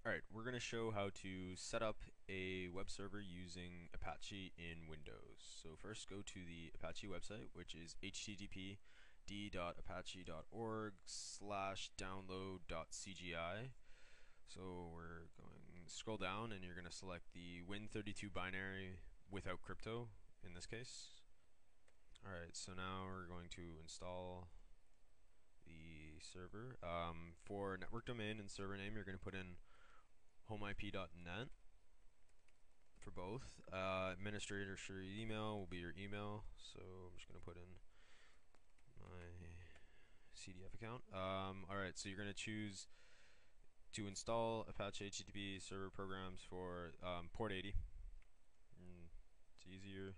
Alright, we're going to show how to set up a web server using Apache in Windows. So first go to the Apache website, which is http://download.cgi. So we're going to scroll down and you're going to select the Win32 binary without crypto in this case. Alright, so now we're going to install the server. For network domain and server name, you're going to put in homeip.net for both. Administrator sure email will be your email, so I'm just going to put in my CDF account. Alright, so you're going to choose to install Apache HTTP server programs for port 80. It's easier,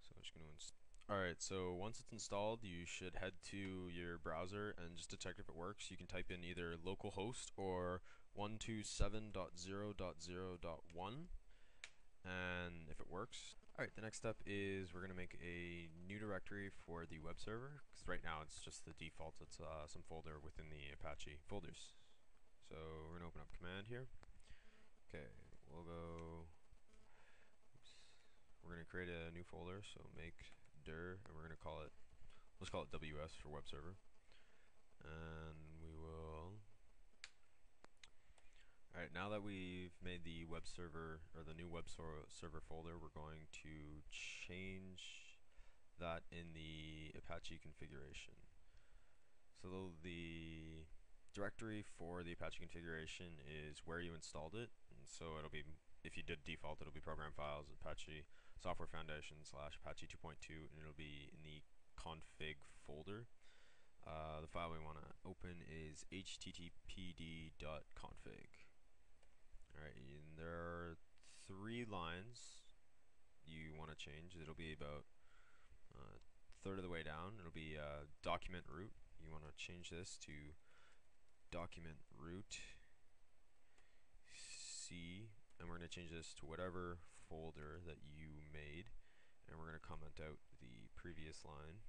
so I'm just going to install. Alright, so once it's installed, you should head to your browser, and just to check if it works, you can type in either localhost or 127.0.0.1, and if it works. Alright, the next step is we're going to make a new directory for the web server, because right now it's just the default, it's some folder within the Apache folders. So we're going to open up command here. Okay, we'll go, we're going to create a new folder, so make dir, and we're going to call it, let's call it WS for web server, and we will. Alright, now that we've made the web server, or the new web server folder, we're going to change that in the Apache configuration. So the directory for the Apache configuration is where you installed it, and so it'll be, if you did default, it'll be program files, Apache Software Foundation / Apache 2.2, and it'll be in the config folder. The file we want to open is httpd.config. Alright, and there are 3 lines you want to change. It'll be about a third of the way down. It'll be document root. You want to change this to document root C, and we're going to change this to whatever folder that you made, and we're going to comment out the previous line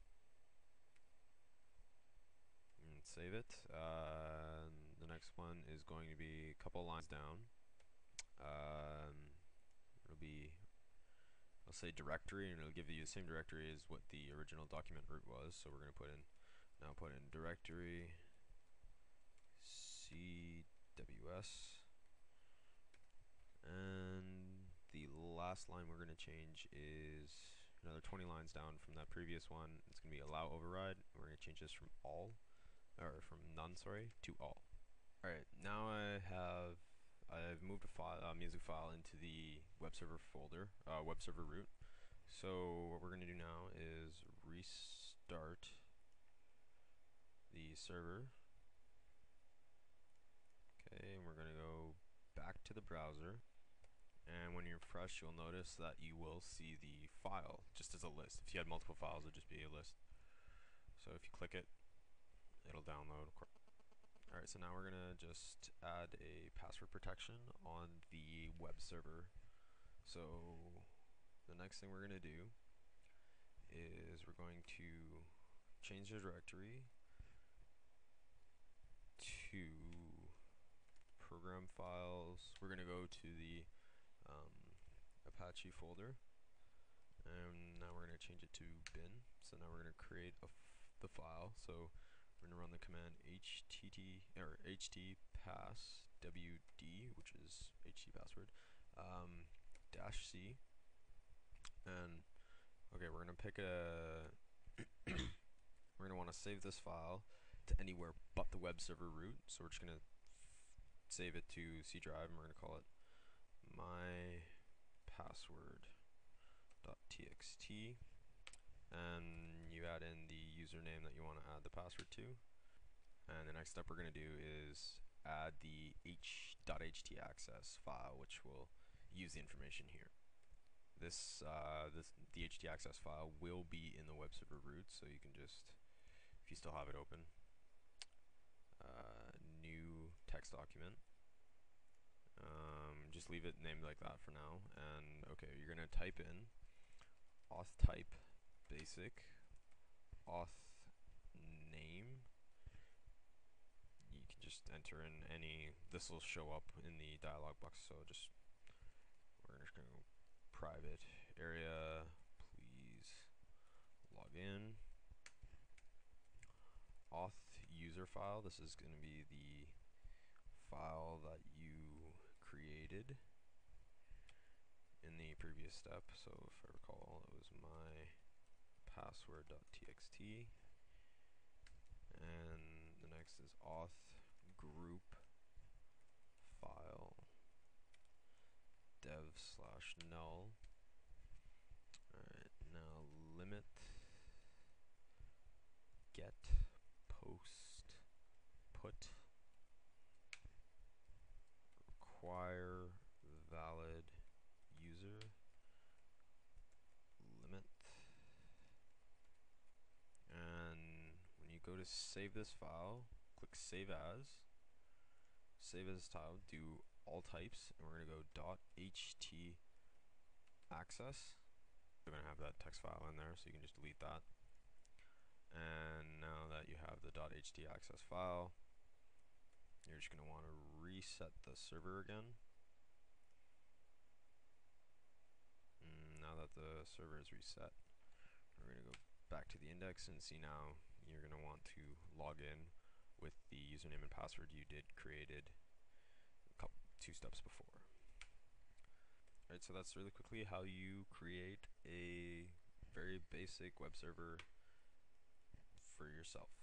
and save it. The next one is going to be a couple lines down. It'll be, I'll say directory, and it'll give you the same directory as what the original document root was. So we're going to put in directory CWS, and the last line we're going to change is another 20 lines down from that previous one. It's going to be allow override. We're going to change this from all, or from none, sorry, to all. Alright, now I've moved a file, music file into the web server folder, web server root. So what we're going to do now is restart the server. Okay, and we're going to go back to the browser, and when you refresh, you'll notice that you will see the file just as a list. If you had multiple files, it would just be a list. So if you click it, it'll download. Alright, so now we're going to just add a password protection on the web server. So the next thing we're going to do is we're going to change the directory to program files. We're going to go to the Apache folder, and now we're going to change it to bin. So now we're going to create the file. So we're going to run the command htpasswd, which is htpassword, -c, and okay, we're going to pick a we're going to want to save this file to anywhere but the web server root. So we're just going to save it to C drive, and we're going to call it mypassword.txt, and you add in the username that you want to add the password to. And the next step we're going to do is add the h.htaccess file, which will use the information here. The htaccess file will be in the web server root, so you can just, if you still have it open, new text document. Just leave it named like that for now, and okay, you're going to type in auth type basic auth name. You can just just enter in any, this will show up in the dialog box, so just, we're just going to go private area, please log in. Auth user file, this is going to be the file that you created in the previous step. So if I recall, it was my password.txt, and the next is auth group file dev/null. Alright, now limit get post put require valid user limit. And when you go to save this file, click save as tile, do all types, and we're going to go .ht access. We're going to have that text file in there, so you can just delete that. And now that you have the .ht access file, you're just going to want to reset the server again. Now that the server is reset, we're going to go back to the index and see now you're going to want to log in with the username and password you did created two steps before. Alright, so that's really quickly how you create a very basic web server for yourself.